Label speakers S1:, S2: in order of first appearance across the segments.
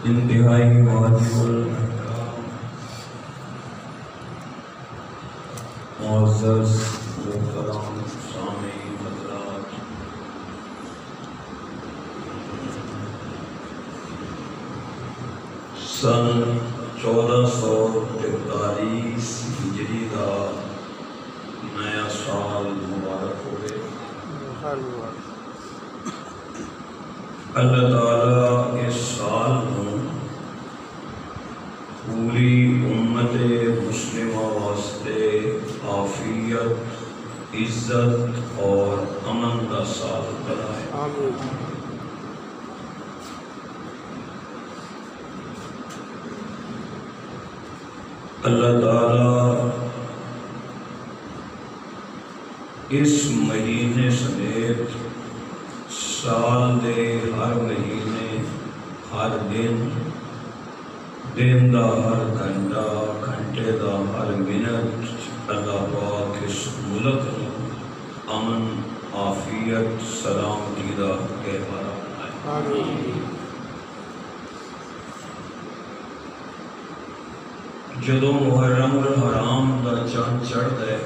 S1: انتہائی واجب معزز محترم سامعین حضرات، سن 1443 ہجری کا نیا سال مبارک ہوئے۔ اللہ تعالیٰ اس سال کو پوری امت مسلمہ واسطے عافیت، عزت اور امن کا سال بنائے۔
S2: آمین۔
S1: اللہ تعالیٰ اس مہینے سمیت سال دے ہر مہینے، ہر دن دا ہر گھنٹہ، گھنٹے دا ہر منٹ اللہ پاک اس ملک میں امن، عافیت، سلامتی دا گہوارہ بنائے۔
S2: آمین۔
S1: جدوں محرم الحرام دا چاند چڑھدا ہے،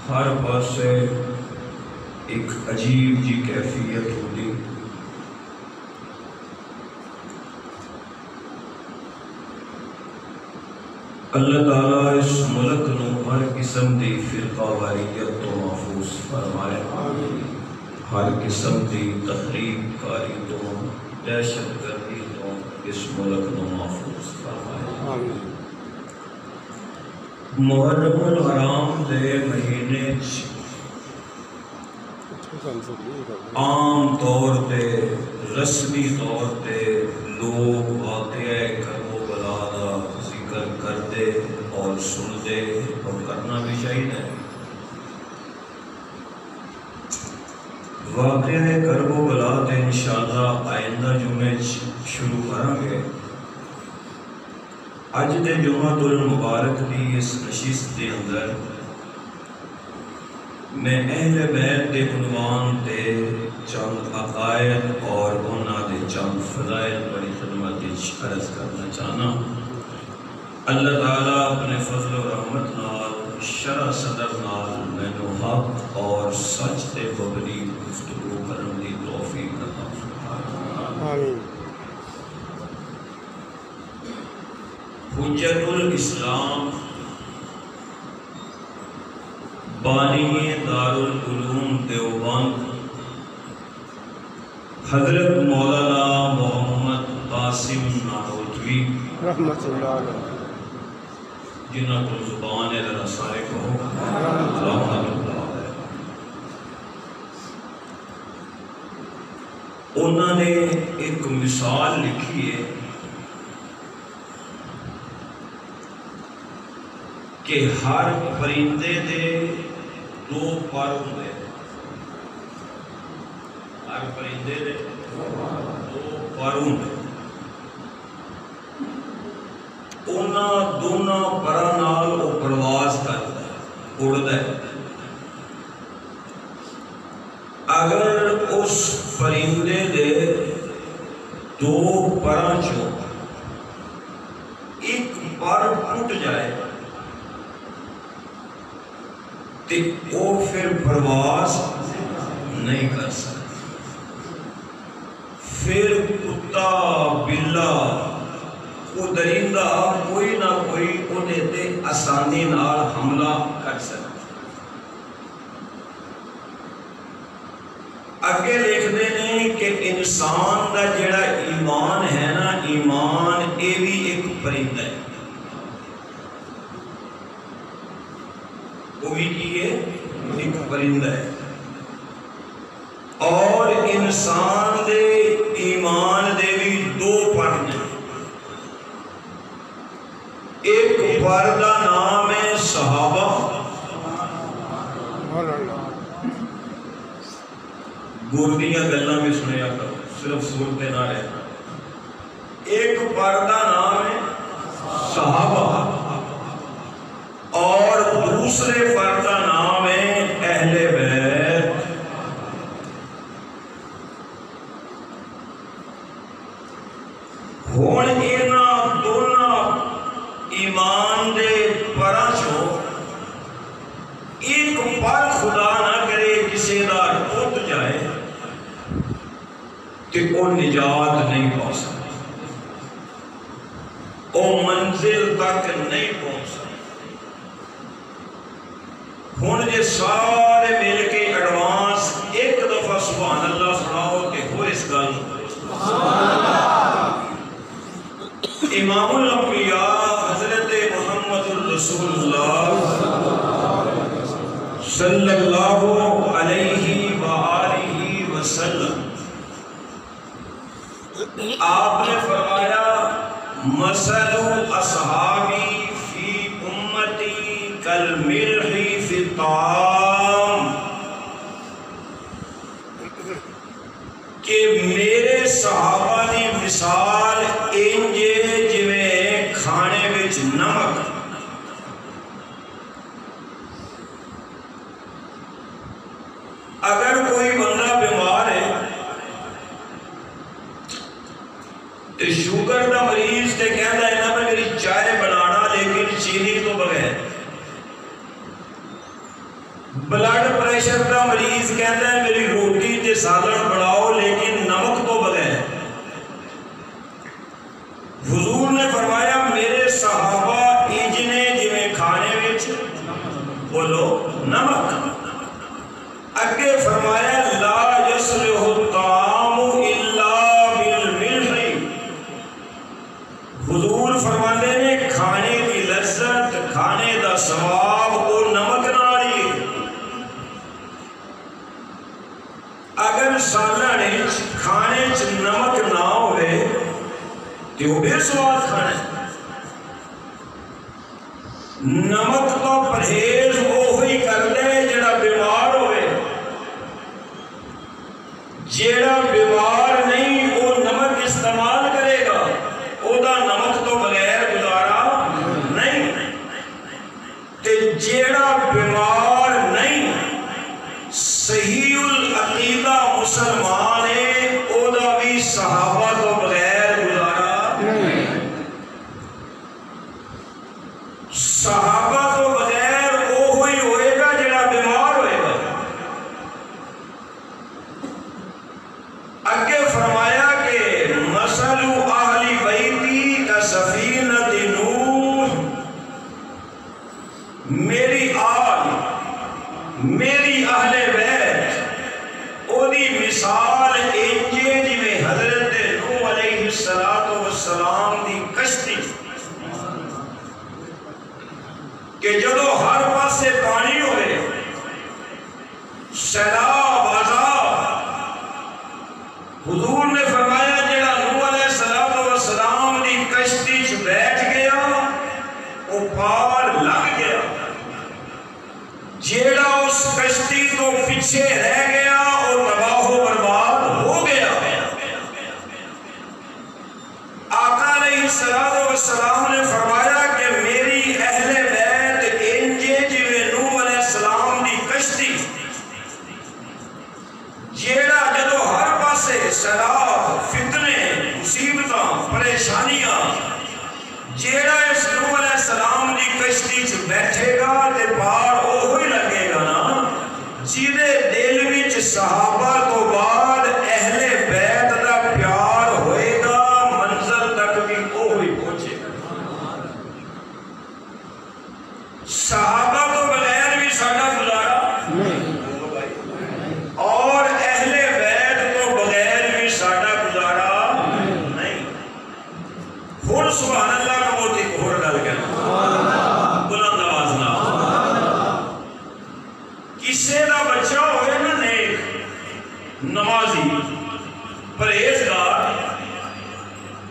S1: ہر پاسے ایک عجیب جی کیفیت ہوتی۔ اللہ تعالیٰ اس ملک نو ہر قسم دی فرقہ واریت تو محفوظ فرمائے، ہر قسم دی تخریب کاری تو، دہشت گردی تو اس ملک نو محفوظ فرمائے۔ محرم الحرام دے مہینے عام طور تے، رسمی طور تے لوگ واقعہ کربلا دا ذکر کرتے اور سنتے، اور کرنا بھی چاہیے۔ واقعہ کربلا تے انشاءاللہ آئندہ جمعے شروع کریں گے۔ اج دے جمعۃ المبارک دی اس نشست دے اندر میں اہل بیت دے عنوان تے چند عقائد اور انہاں دے چند فضائل بڑی خدمت عرض کرنا چاہنا۔ اللہ تعالیٰ اپنے فضل و رحمت نال، شرح صدر نال مینو حق اور سچ تے ببری گفتگو کرن دی توفیق عطا فرمائے۔ حجت الاسلام، بانی دار العلوم دیوبند، حضرت مولانا محمد قاسم نانوتوی
S2: رحمت اللہ علیہ،
S1: جنہ کو زبان ذرا سارے کہو رحمت اللہ علیہ، انہوں نے ایک مثال لکھی ہے کہ ہر پرندے دے دو پر ہوندے، ہر پرندے دے دو پر ہوندے، انہاں دونوں پراں نال وہ پرواز کردا ہے، اڑدا ہے۔ اگر اس پرندے دے دو پراں چوں ایک پر ٹوٹ جائے تو وہ پھر پرواز نہیں کر سکتا، پھر کتا، بلا، وہ درندہ کوئی نہ کوئی انہیں تے آسانی نال حملہ کر سکتا۔ اگے لکھتے ہیں کہ انسان دا جڑا ایمان ہے نا، ایمان اے بھی ایک پرندہ ہے، وہ بھی کی ہے ایک پرندہ ہے، اور اور انسان دے ایمان دے بھی دو پرد ہیں. ایک پرد دا نام ہے صحابہ. گردیاں گلاں بھی سنیا کرو، صرف سنتے نہ رہنا. ایک پردہ نام ہے صحابہ اور دوسرے پردہ نام ہے اہل بیت. ہن انہاں دونوں ایمان دے پراں چوں ایک پر خدا نہ کرے کسی دا ٹوٹ جائے کہ وہ نجات نہیں پا سکتا، وہ منزل تک نہیں پہنچ سکتا. ہن جے سارے مل کے ایڈوانس ایک دفعہ سبحان اللہ سناؤ کہ ہو اس گل امام الانبیاء حضرت محمد الرسول اللہ صلی اللہ علیہ وآلہ وسلم آپ نے فرمایا مثل اصحابی فی امتی کالملح فی الطعام، کہ میرے صحابہ دی مثال انجے جویں کھانے وچ نمک. اگر کوئی بندہ بیمار ہے، شوگر دا مریض تے کہندا ہے نا میری چائے بنانا لیکن چینی تو بغیر. بلڈ پریشر دا مریض کہندا ہے میری روٹی تے سالن بناؤ لیکن نمک تو بغیر. حضور نے فرمایا میرے صحابہ اجنے جویں کھانے وچ بولو نمک. اگے فرمایا لا یصلح الطعام الا بالملح. حضور فرماتے نے کھانے کی لذت، کھانے دا ثواب وہ نمک نال ہی. اگر سالن وچ کھانے چ نمک نہ ہوئے تو وہ بے سواد کھانا ہے. نمک تو پرہیز وہی کر دے جڑا بیمار ہوئے. جیڑا بیمار نہیں وہ نمک استعمال کرے گا، او دا نمک تو بغیر گزارا نہیں. تے جیڑا بیمار نہیں صحیح العقیدہ مسلمان ہے، او دا بھی صحابہ تو بغیر گزارا نہیں. صحابہ تو بغیر وہ ہی ہوئے گا جڑا بیمار ہوئے گا. اگے فرمایا کہ مثل اہل بیتی کا سفینۃ نوح، میری آل میری اہل بیت او دی مثال انجے جویں حضرت نوح علیہ السلام دی کشتی، کہ جدو ہر پاسے پانی ہوئے، سیلاب عذاب، حضور نے فرمایا جڑا نوح علیہ السلام دی کشتی چ بیٹھ گیا وہ پار لگ گیا. جیڑا اس کشتی تو پیچھے رہ گیا وہ تباہ و برباد ہو گیا. آقا علیہ السلام نے فرمایا کہ میری اہل بیت انجے جویں نوح علیہ السلام دی کشتی، جیڑا جدو ہر پاسے سیلاب، فتنے، مصیبتاں، پریشانیاں، جیڑا اس نوح علیہ السلام دی کشتی چ بیٹھے گا تے پار وہی لگے گا نا جیدے دل وچ صحابہ تو بعد اہل بیت دا پیار ہوئے گا، منزل تک بھی وہی پہنچے گا. صحابہ تو بغیر بھی ساڈا گزارا نہیں، اور اہل بیت تو بغیر بھی ساڈا گزارا نہیں. ہن سبحان اللہ کا بہت ایک اور گل کہنا بلند آواز نال. کسے دا بچہ ہوئے نا نیک، نمازی پرہیزگار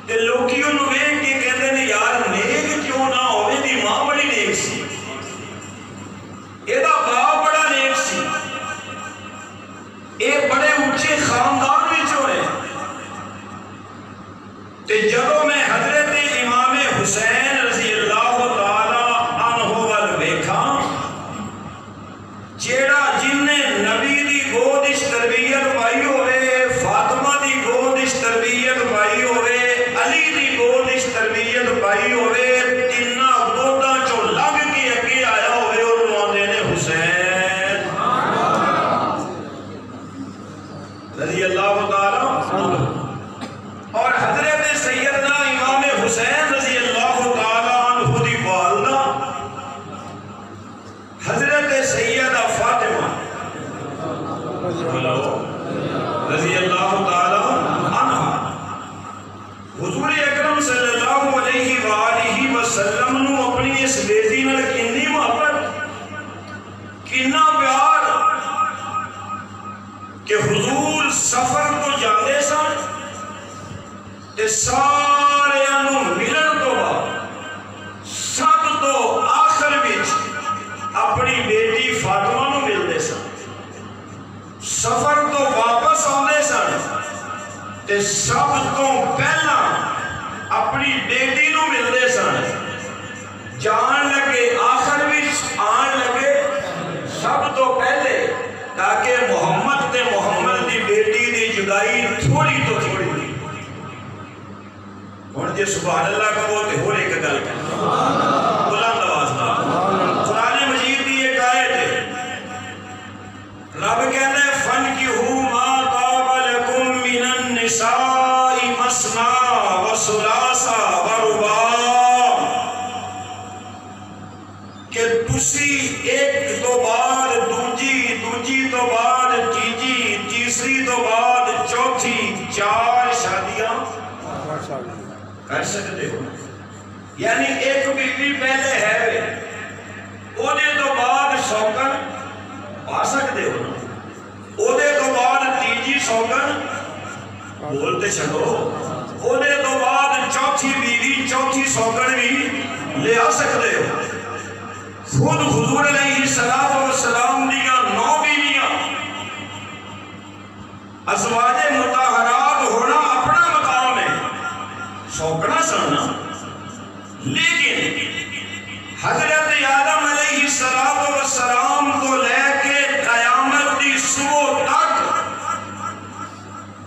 S1: تے لوکی انہوں ویکھ کے کہندے نے یار نیک کیوں نہ ہوئے دی ماں بڑی نیک سی ایدہ باپ بڑا نیک سی اے بڑے اونچے خاندان وچ ہوئے تے جدوں میں حضرت امام حسین رضی اللہ تعالی عنہ ول ویکھا جیڑا جن نے نبی دی گود اس تربیت پائی ہوئے فاطمہ دی گود اس تربیت پائی ہوئے علی دی گود اس تربیت پائی ہوئے تینہ گوداں چو لگ کے اگے آیا ہوئے اور آندے نے حسین رضی اللہ تعالی اور حضرت سیدنا امام حسین رضی اللہ تعالی عنہ دی والدہ حضرت سیدہ فاطمہ رضی اللہ تعالی عنہ حضور اکرم صلی اللہ علیہ وآلہ وسلم نو اپنی اس بیٹی نال کتنی محبت کتنا پیار کہ حضور سفر تو جاندے سن تے سارے انہوں ملن تو بعد سب تو آخر وچ اپنی بیٹی فاطمہ نو ملدے سن سفر تو واپس آندے سن تے سب تو پہلا اپنی بیٹی نو ملدے سن جان لگے آخر وچ آن لگے سب تو پہلے تاکہ محمد تے محمد دی بیٹی دی جدائی تھوڑی تو تھوڑی اور جے سبحان اللہ کا بولتے ہو ایک گل بلند آواز نال قرآن مجید دی ایک آیت ہے رب کہتا ہے فَانْكِحُوا مَا طَابَ لَكُم مِّنَ النِّسَاءِ مَثْنَىٰ وَثُلَاثَ وَرُبَاعَ کہ تسی ایک تو بعد دوجی تو بعد تیسری تو بعد چوتھی 4 شادیاں کر سکتے ہو یعنی ایک بیوی پہلے ہے اونے تو بعد سوکن پا سکتے ہو اونے تو بعد تیجی سوکن بولتے چھڑو اونے تو بعد چوتھی بیوی چوتھی سوکن بھی لے آ سکتے ہو خود حضور علیہ السلام دیا 9 بیویاں ازواج مطہرات ہونا اپنا مقام ہے سوکنا سننا لیکن حضرت آدم علیہ السلام کو لے کے قیامت دی صبح تک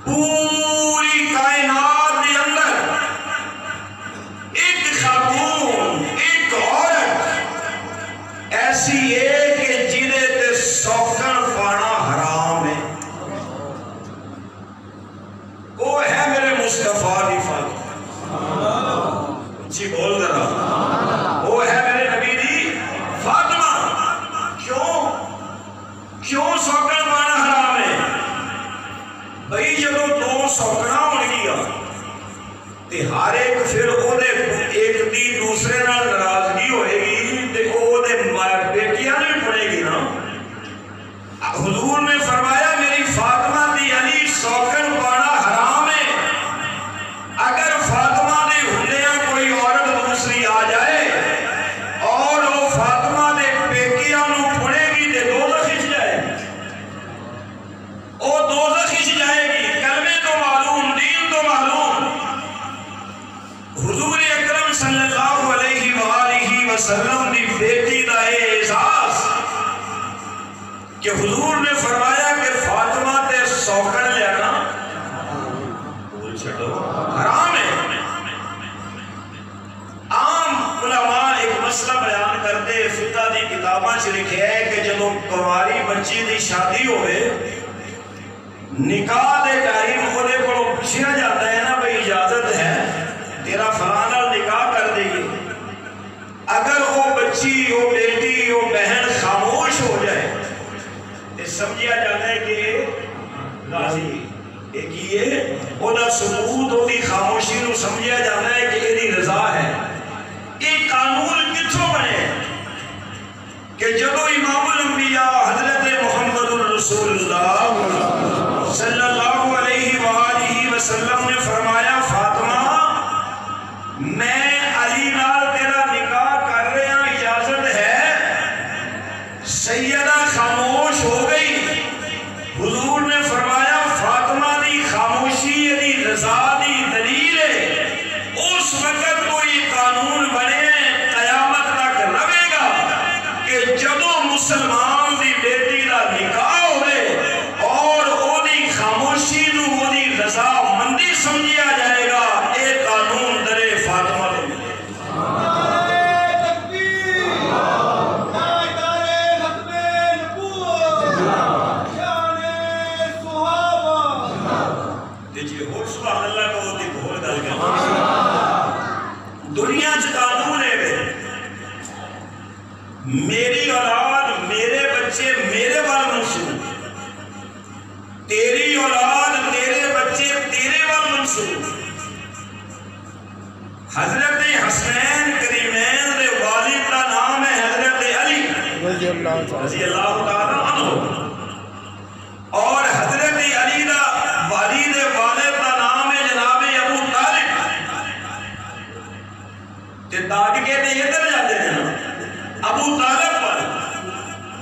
S1: پوری کائنات کے اندر ایک خاتون ایک عورت ایسی ہے کہ جنہیں تے سوکن پانا حرام ہے وہ ہے میرے مصطفیٰ دی فاطمہ اچھی بول در رہا وہ ہے میرے نبی دی فاطمہ کیوں سوکن پانا حرام ہے بھئی جب 2 سوکنا ہون گیا تے ہر ایک پھر ایک دی دوسرے نال ناراضگی ہوئے گی تے بیٹیاں نہیں پڑے گی نا حضور نے فرمایا میری فاطمہ دی علی سوکن پانا حرام ہے اگر فاطمہ دے ہنیاں کوئی عورت دوسری آ جائے اور وہ فاطمہ دے بیٹیاں نو پڑے گی تے دوزخ کھچ جائے وہ دوزخ کھچ جائے گی کلمے تو معلوم دین تو معلوم حضور اکرم صلی اللہ علیہ وآلہ وسلم دی بیٹی دا احساس کہ حضور نے فرمایا کہ فاطمہ تے سوکن لینا بول چھڑو حرام ہے عام علماء ایک مسئلہ بیان کرتے فقہ دی کتاباں سے لکھے ہے کہ جب کنواری بچی دی شادی ہوئے نکاح دے ٹائم خودے کو پوچھیا جاتا ہے نا بھئی اجازت ہے تیرا فلانا نکاح کر دے گی اگر وہ بچی وہ بیٹی وہ بہن خاموش ہو جائے تو سمجھیا جاتا ہے کہ راضی ایک یہ وہ دا ثبوت ہوتی خاموشی نو سمجھیا جاتا ہے کہ یہ رضا ہے ایک قانون کتھوں بنے کہ جب امام الانبیاء حضرت محمد الرسول اللہ صلی سیدہ خاموش ہو گئی. حضور نے فرمایا فاطمہ دی خاموشی دی رضا دی دلیل ہے. اس وقت کوئی قانون بنے قیامت تک رہے گا کہ جدو مسلمان دی بیٹی دا نکاح ہوئے اور او دی خاموشی نو او دی رضا مندی سمجھیا جائے گا. اے قانون درے فاطمہ دے ملے. دنیا چ قانون ہے میری اولاد میرے بچے میرے وال منسوب, تیری اولاد تیرے بچے تیرے وال منسوب. حضرت حسین کریمین دے والد کا نام ہے حضرت علی رضی اللہ تعالی عنہ, اور حضرت علی دا والد والد کا نام ہے جناب ابو طالب. تے دادکے تے ادھر جاتے ہیں نا ابو طالب پر,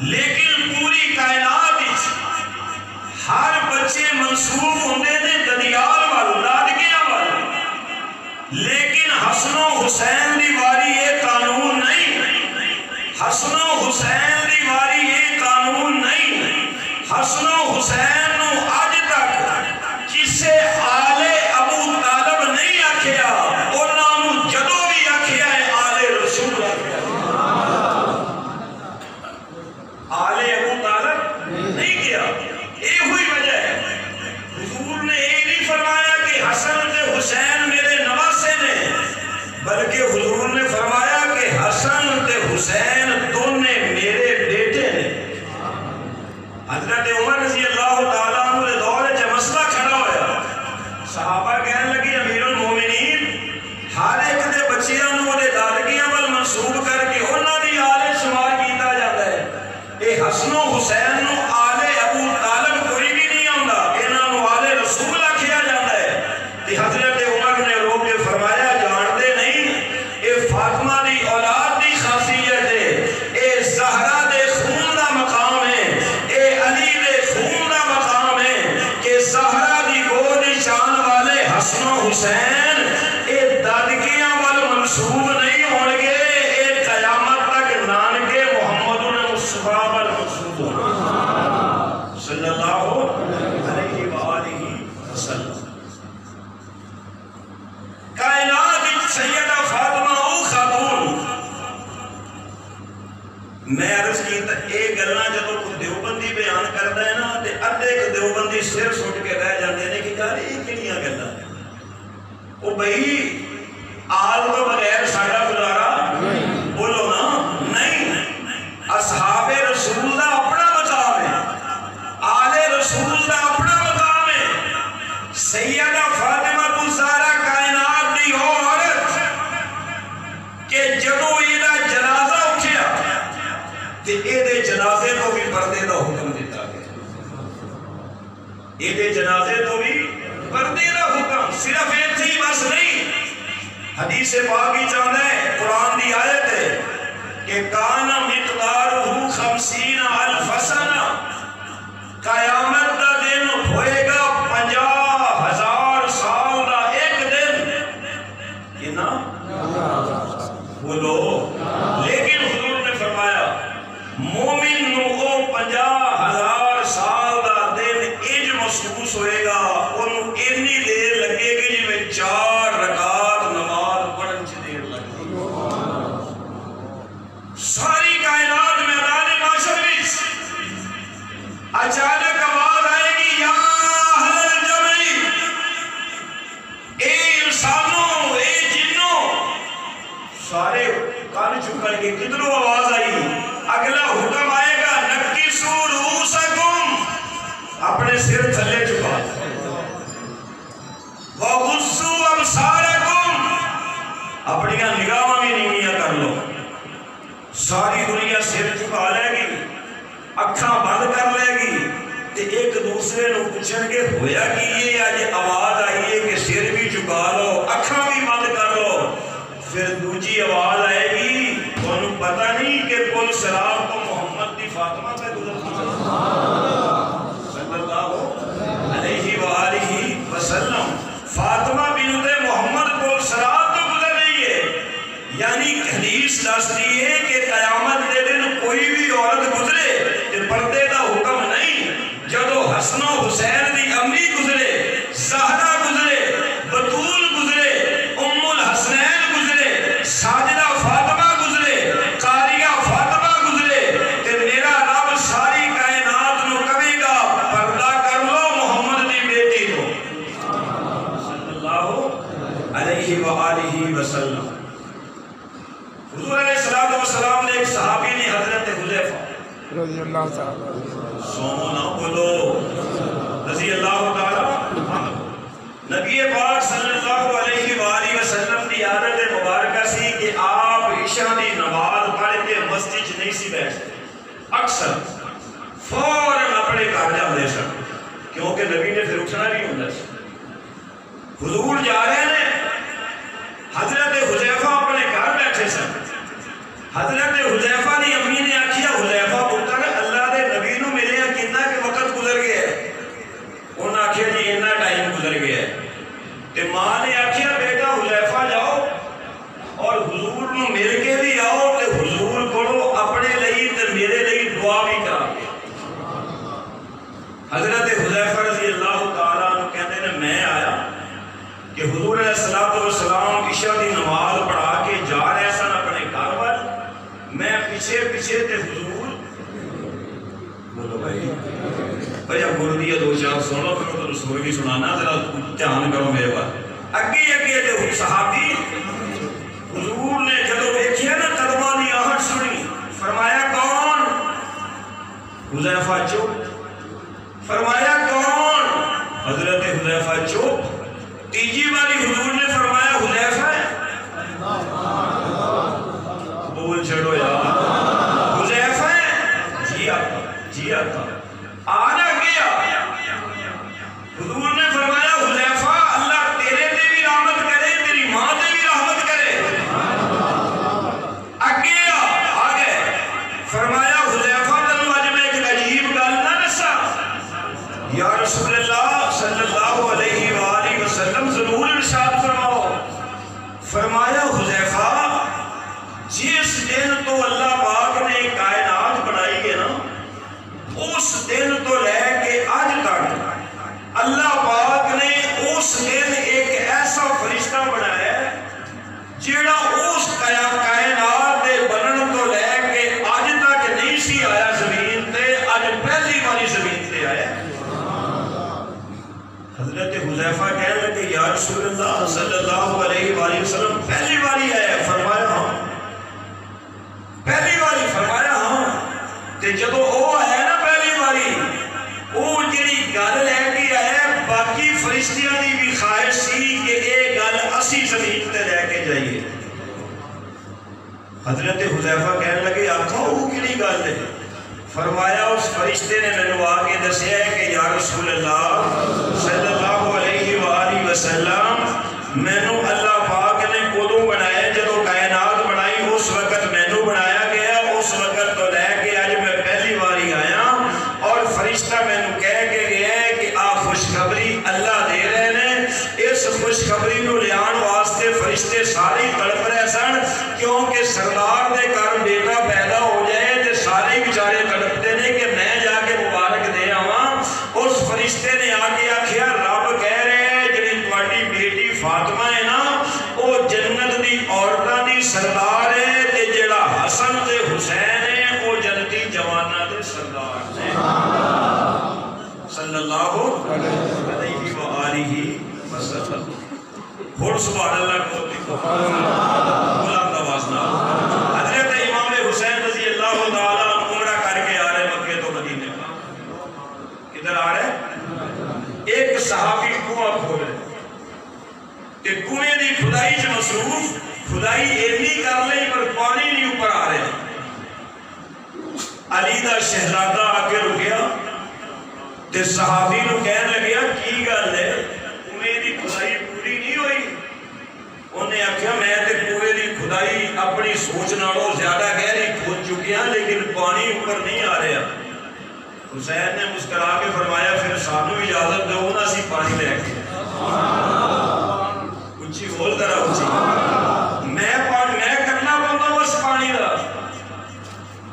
S1: لیکن پوری کائنات وچ ہر بچے منسوب ہوندے نے ددیال وال دادکیاں وال, لیکن حسن و حسین دی واری یہ قانون نہیں. حسن و حسین دی واری یہ قانون نہیں. حسن و حسین نو آج تک کسے آل ابو طالب نہیں آکھیا, انہاں نو جدو بھی آکھیا ہے آل رسول آکھیا. آل ابو طالب نہیں کیا. یہ ہوئی وجہ ہے حضور نے یہ نہیں فرمایا کہ حسن تے حسین میرے نواسے نے, بلکہ حضور نے فرمایا کہ حسن تے حسین دونوں میرے بیٹے نے. حضرت عمر رضی اللہ تعالیٰ عنہ نے دور جب مسئلہ کھڑا ہویا, صحابہ کہنے لگی امیر المومنین ہر ایک دے بچیاں نو دے دادکیاں وال منسوب کر کے انہاں دی آل شمار کیتا جاتا ہے. اے حسن و حسین نو آل ابو طالب کوئی بھی نہیں آندا, انہاں نو آل رسول آکھیا جاتا ہے. تے حضرت عمر نے رو کے فرمایا جانتے نہیں اے فاطمہ دی اولاد دی خاصیت ہے, اے زہرا دے خون دا مقام ہے, اے علی دے خون دا مقام ہے کہ زہرا دی گود شان والے حسن و حسین اے دادکیاں وال منسوب نہیں ہون گے, اے قیامت تک نانکے محمد مصطفیٰ وال منسوب ہوں گے صلی اللہ علیہ وآلہ وسلم. کائنات سیدہ فاطمہ او خاتون, میں عرض کی اے گلاں جدوں کوئی دیوبندی بیان کردا ہے نا تے ادھے ایک دیوبندی سر سٹ کے رہ جاندے نے کہ یار یہ کہڑیاں گلاں او بھئی آل تو بغیر ساڈا گزارا بولو نا نہیں. اصحاب رسول دا اپنا مقام ہے, آل رسول دا اپنا مقام ہے. سیدہ فاطمہ الزہرا کائنات دی او عورت کہ جدوں ایدا جنازہ اٹھیا تے ایدے جنازے تو بھی پردے دا حکم دیتا گیا. ایدے جنازے تو بھی پردے دا حکم, صرف ایک تھی بس نہیں. حدیث پاک ہی چاہتا ہے, قرآن دی آیت ہے کہ کانا مقدارہ 50,000 سنہ, قیامت دا دن ہوئے گا 50,000 سال دا ایک دن. یہ نا بولو, لیکن حضور نے فرمایا مومن نو او 50,000 سال دا دن اج محسوس ہوئے گا, انہوں اتنی دیر لگے گی جی میں 4 رکعت نماز پڑھن چ دیر لگے. ساری کائنات میدان معاشر وچ اچانک آواز آئے گی یا اہل الجمع, اے انسانوں اے جنوں, سارے کان چکر کے کدھروں آواز آئی. اگلا حکم آئے گا نکسوا رؤوسکم, اپنے سر تھلے چکا, وغضوا ابصارکم, اپنیاں نگاہاں بھی نیویاں کر لو. ساری دنیا سر چکا لے گی, اکھاں بند کر لے گی, تے ایک دوسرے نو پوچھن گے ہویا کہ یہ آج آواز آئی ہے کہ سر بھی چکا لو اکھاں بھی بند کر لو. پھر دوجی آواز آئے گی, انہوں پتہ نہیں کہ پل صراط کو محمد دی فاطمہ پہ گزرتی ہے صلی اللہ علیہ وآلہ وسلم. فاطمہ بنت محمد کو سرات تو گزر رہی ہے. یعنی حدیث دستی ہے کہ قیامت دے دن کوئی بھی عورت گزرے کہ پردے دا حکم نہیں. جدو حسن و حسین دی امی گزرے, زہرا گزرے, بطول گزرے, ام الحسنین گزرے, ساجدہ فاطمہ گزرے, قاریہ فاطمہ گزرے, تے میرا رب ساری کائنات نو کہے گا پردہ کر لو محمد دی بیٹی کو صلی اللہ علیہ وآلہ وسلم. حضور علیہ السلام نے ایک صحابی نے حضرت حذیفہ
S2: رضی اللہ تعالیٰ
S1: سومو نہ بولو رضی اللہ تعالیٰ نبی پاک صلی اللہ علیہ وآلہ وسلم کی عادت مبارکہ سی کہ آپ عشاء دی نماز پڑھ کے مسجد نہیں سی بیٹھتے. اکثر فوراً اپنے گھر جاندے سن کیونکہ نبی نے پھر اٹھنا نہیں ہوندا سی. حضور جا رہے ہیں, حضرت حذیفہ اپنے گھر بیٹھے سن. حضرت حذیفہ دی امی نے آکھیا حذیفہ پتر اللہ دے نبی نو ملیا کتنا کہ وقت گزر گیا ہے. انہاں آکھیا جی اتنا ٹائم گزر گیا ہے. تے ماں نے آکھیا بیٹا حذیفہ جاؤ اور حضور نو مل کے بھی آؤ تے حضور کولو اپنے لئی تے میرے لئی دعا بھی کرا کے. حضرت حذیفہ رضی اللہ تعالیٰ عنہ کہتے ہیں میں آیا کہ حضور علیہ السلام عشاء دی نماز پڑھا کے جا رہے سن اپنے گھر پر. میں پیچھے پیچھے تے حضور بولو بھائی بھائی اب بول دیا دو چار سنو پھر تو سور بھی سنانا ذرا دھیان کرو میرے بات. اگے اگے تے صحابی حضور نے جدو دیکھیا نا قدماں دی آہٹ سنی فرمایا کون؟ حذیفہ چپ. فرمایا کون؟ حضرت حذیفہ چپ. تیجی والی حضور نے فرمایا حذیفہ ہے. بول چھڑو یار حذیفہ ہے. جی آقا جی آقا. آنا گیا حضور نے فرمایا حذیفہ اللہ تیرے تے بھی رحمت کرے تیری ماں تے بھی رحمت کرے. اگے آ گئے فرمایا حذیفہ تنو اج میں ایک عجیب گل نہ دساں یا رسول اللہ صلی اللہ علیہ وآلہ وسلم ضرور ارشاد فرماؤ. فرمایا حذیفہ جس دن تو اللہ پاک نے کائنات بنائی ہے نا اس دن تو لے کے آج تک اللہ پاک نے اس دن ایک ایسا فرشتہ بنایا ہے جیڑا اس کائنات دے بنن تو لے کے آج تک نہیں سی آیا زمین تے آج پہلی باری زمین تے آیا. حضرت حذیفہ کہنے لگے یا رسول اللہ صلی اللہ علیہ وآلہ وسلم پہلی باری آیا. فرمایا ہاں پہلی باری. فرمایا ہاں. تے جدو وہ آیا نا پہلی باری وہ جڑی گل لے کے آیا باقی فرشتیاں دی بھی خواہش سی کہ یہ گل اسی زمین تے لے کے جائیے. حضرت حذیفہ کہنے لگے آقا وہ کیڑی گل ہے؟ فرمایا اس فرشتے نے مینوں آ کے دسیا ہے کہ یا رسول اللہ صلی اللہ علیہ وآلہ وسلم مینوں اللہ پاک نے کدوں بنایا جدو کائنات بنائی اس وقت مینوں بنایا گیا. اس وقت تو لے کے آج میں پہلی باری آیا اور فرشتہ مینوں کہہ کے گیا ہے کہ آ خوشخبری اللہ دے رہے نے. اس خوشخبری نو لیان واسطے فرشتے سارے تڑپ رہے سن کیونکہ سردار دے گھر بیٹا پیدا ہو جائے تے سارے بیچارے تڑپتے نے کہ میں جا کے مبارک دے آواں. اس فرشتے نے آ کے آکھیا رب کہہ رہے ہیں جڑی تہاڈی بیٹی فاطمہ ہے نا وہ جنت دی عورتاں دی سردار ہے تے جڑا حسن تے حسین ہے وہ جنتی جواناں دے سردار نے صلی اللہ علیہ وآلہ وسلم. ہن سبحان اللہ کو بلند آواز نال حضرت امام حسین رضی اللہ تعالیٰ عنہ عمرہ کر کے آ رہے مکے تو مدینے. کدھر آ رہے؟ ایک صحابی کنواں کھول رہے کہ کنویں دی کھدائی چ مصروف کھدائی ایمی کر لئی پر پانی نہیں اوپر آ رہے. علی دا شہزادہ آ کے رکیا تے صحابی نو کہنے لگیا کی گل ہے کنویں دی کھدائی پوری نہیں ہوئی؟ انہیں آکھیا میں تے کنویں دی کھدائی اپنی سوچ نالوں زیادہ گہری کھود چکی ہاں لیکن پانی اوپر نہیں آ رہا. حسین نے مسکرا کے فرمایا پھر سانو اجازت دو نا اسی پانی لے کے اچھی بول کر اچھی میں کرنا پڑتا اس پانی دا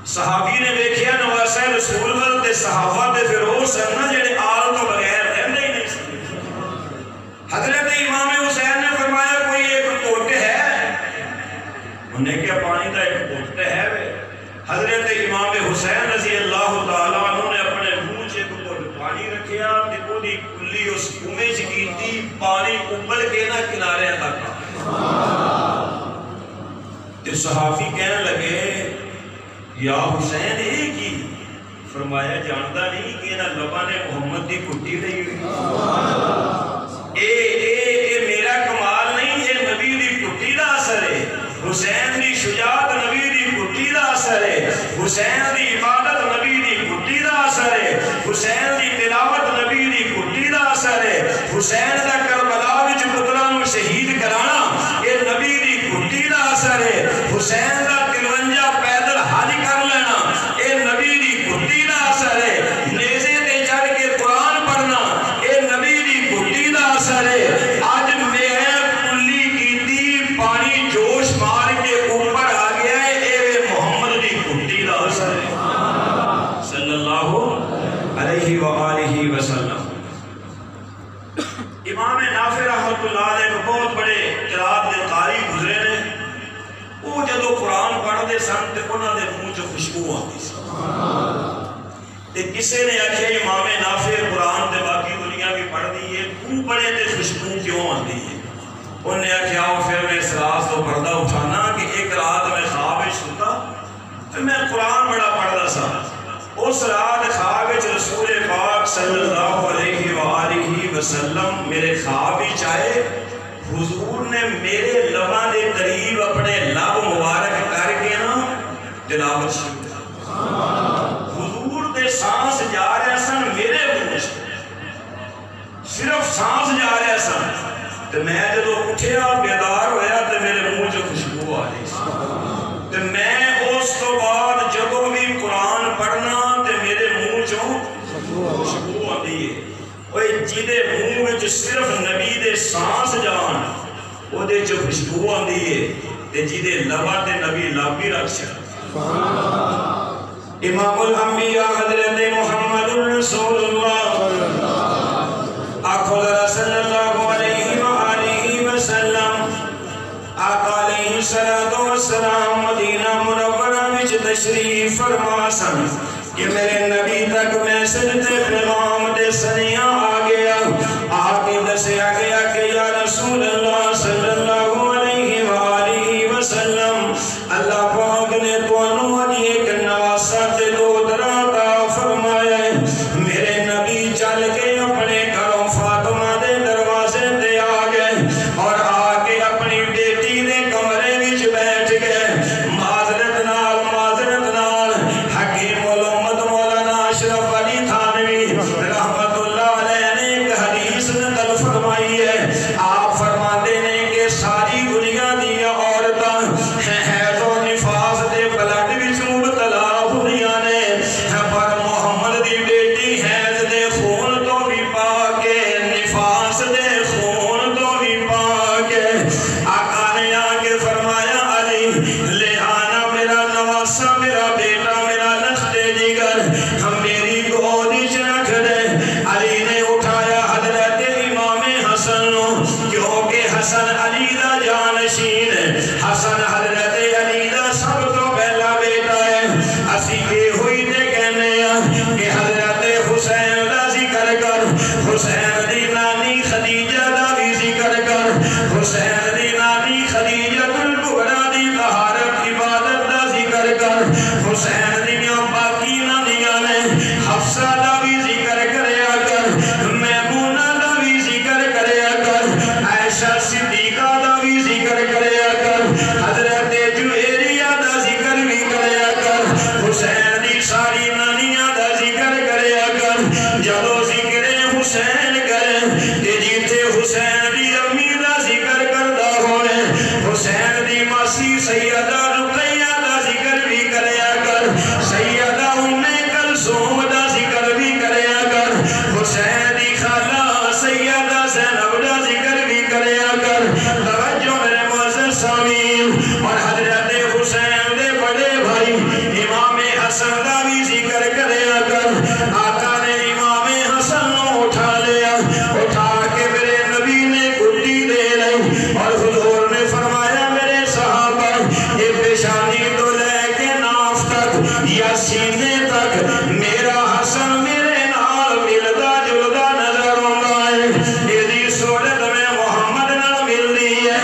S1: صحابی نے دیکھیا نواسہ رسول ول تے صحابہ تے پھر وہ سن نا جڑے آل تو بغیر رہندے ہی نہیں سن حضرت امام حسین نے فرمایا کوئی ایک گھٹ ہے انہوں نے کہا پانی دا ایک گھٹ ہے حضرت امام حسین رضی اللہ تعالیٰ عنہ نے اپنے منہ سے پانی رکھیا تے دی کلی اس کنویں چ کیتی پانی ابل کے نہ کنارے تک تے صحافی کہنے لگے یا حسین اے کی فرمایا جانتا نہیں کہ نہ لبا نے محمد دی کٹی رہی ہوئی اے میرا کمال نہیں اے نبی دی کٹی دا اثر ہے حسین دی شجاعت نبی دی کٹی دا اثر ہے حسین دی عبادت نبی دی کٹی دا اثر ہے حسین دی تلاوت نبی دی کٹی دا اثر ہے حسین دا کربلا وچ پتراں نوں شہید کرانا اے نبی دی کٹی دا اثر ہے حسین دا 53 پیدل حج کر لینا اے نبی دی کٹی دا اثر ہے نیزے تے چڑھ کے قرآن پڑھنا اے نبی دی کٹی دا اثر ہے آج میں کلی کیتی پانی جوش مار کے اوپر آ گیا ہے اے محمد دی کٹی دا اثر ہے صلی اللہ علیہ وآلہ وسلم امام نافع رحمت اللہ علیہ کو بہت بڑے قرات دے قاری گزرے نے وہ جدو قرآن پڑھ دے سن تے انہاں دے منہ چ خوشبو آتی سی تے کسے نے آکھیا امام نافع قرآن تے باقی دنیا بھی پڑھ دی ہے تو پڑھے تے خوشبو کیوں آتی ہے انہوں نے آکھیا پھر میں اس رات تو پردہ اٹھانا کہ ایک رات میں خواب سوتا پھر میں قرآن بڑا پڑھدا سا اس رات خواب رسول پاک صلی اللہ علیہ وآلہ وسلم میرے خواب ہی چاہے حضور نے میرے لباں دے قریب اپنے لب مبارک کر کے نا تلاوت شروع حضور دے سانس جا رہے سن میرے منہ صرف سانس جا رہے سن تو میں جب اٹھیا بیدار ہویا تو میرے منہ جو خوشبو آ رہی سی تو میں اس تو بعد جب بھی قرآن پڑھنا تو میرے منہ جو خوشبو آتی ہے جیدے منہ میں جو صرف نبی دے سانس جان وہ دے جو خوشبو آتی ہے جیدے لبا تے نبی لب بھی رکھ سکتا امام الانبیاء حضرت محمد رسول اللہ آقا صلی اللہ علیہ وآلہ وسلم آقا علیہ السلام مدینہ منورہ وچ تشریف فرما سن کہ میرے نبی تک میسج تے پیغام دے سنیاں آ گیا آگے دسیا گیا کہ یا رسول اللہ صلی اللہ علیہ وآلہ وسلم اللہ پاک نے توانوں آجی ایک نواسہ تے دو دراتا فرمایا ہے میرے نبی چل کے اپنے گھروں فاطمہ دے دروازے تے آ گئے اور آگے اپنی بیٹی دے کمرے وچ بیٹھ گئے معذرت نال حکیم علومت مولانا اشرف علی تھانوی رحمت اللہ علیہ نے ایک حدیث نقل فرمائی ہے آپ فرماتے ہیں کہ ساری دنیا دیا عورتاں حیض و نفاس دے بلڈ وچ مبتلا ہوئیاں نے پر محمد دی بیٹی حیض دے خون تو بھی پاک ہے نفاس دے خون تو بھی پاک ہے آقا نے آ کے فرمایا علی لے آنا میرا نواسہ میرا بیٹا میرا لخت جگر ہم میری گودی رکھ دے علی نے اٹھایا حضرت امام حسن کیونکہ حسن علی دا جانشین حسن حضرت علی دا سب تو پہلا بیٹا ہے اسی کے ہوئی تے کہنے کہ حضرت حسین دا ذکر کر حسین دی نانی خدیجہ دا بھی ذکر کر حسین دی نانی خدیجہ الکبریٰ دی طہارت عبادت دا ذکر کر حسین دیاں باقی نانیاں نے حفصہ دا بھی ذکر کریا کر میمونہ دا بھی ذکر کریا کر عائشہ صدیقہ دا بھی ذکر کریا کر حضرت جویریہ دا ذکر بھی کریا کر حسین دی ساری نانیاں دا ذکر کریا کر جدو ذکر حسین کرے کہ جیتے حسین دی امی دا ذکر کردہ ہوئے حسین دی ماسی سیدہ رقیہ دا ذکر بھی کریا کر سیدہ ام کلثوم دا ذکر لیا کر. آقا نے امام حسن اٹھا لیا, اٹھا کے میرے نبی نے گھٹی دے لی اور حضور نے فرمایا میرے صحابہ یہ پیشانی تو لے کے ناف تک یا سینے تک میرا حسن میرے نال ملدا جلدا نظر آتا ہے. یہ صورت میں محمد نال ملتی ہے.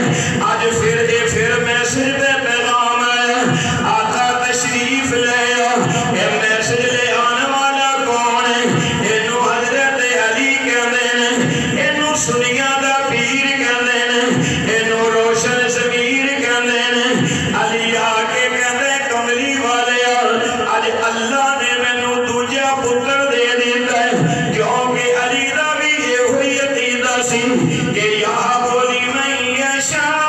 S1: آج پھر میسج پہ پیغام ہے. آقا تشریف لے آ. یہ میسج لے آنے والا کون ہے؟ اینو حضرت علی کہندے نے, اینو سنیاں دا پیر کہندے نے, اینو روشن ضمیر کہندے نے. علی آ کے کہندے کملی والے آج اللہ نے مینوں دوجا پتر دے دیتا ہے, کیونکہ علی دا بھی یہ ہوئی عقیدہ سی کہ یا بولی من یشاء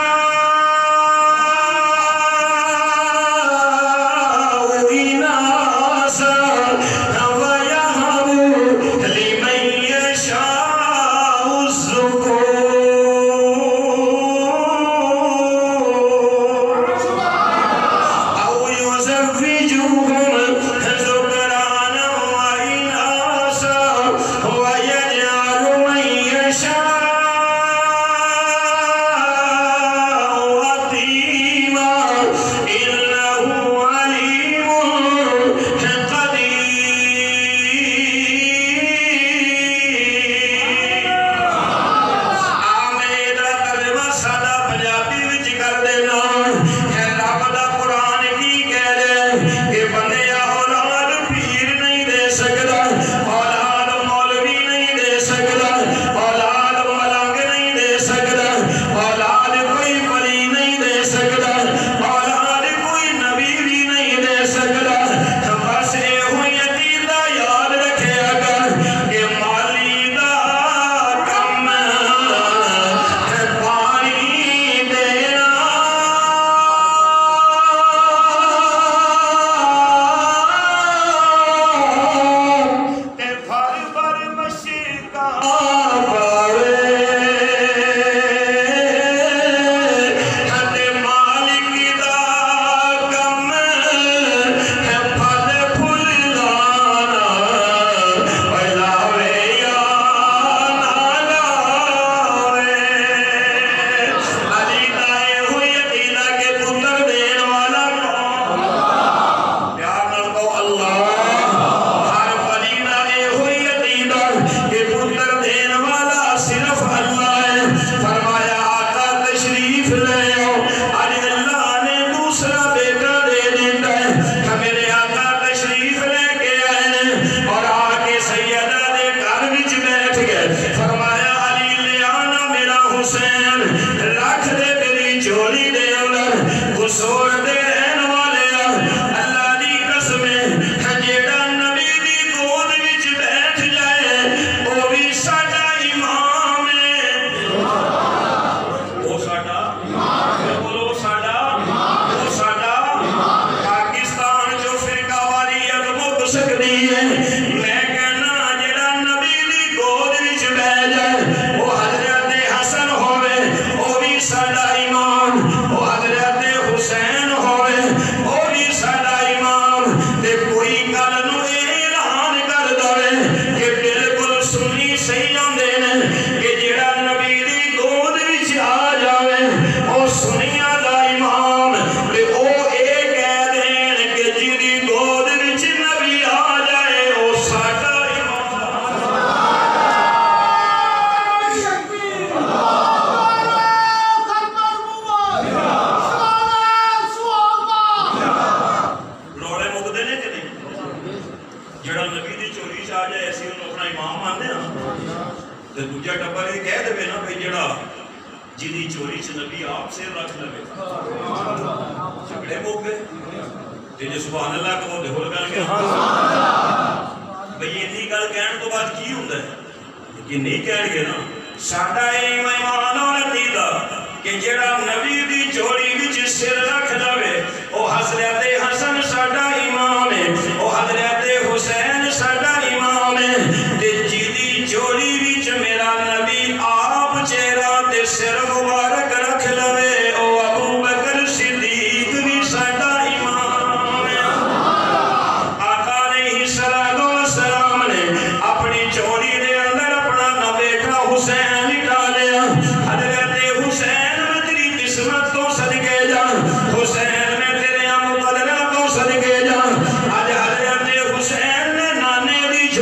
S3: Salam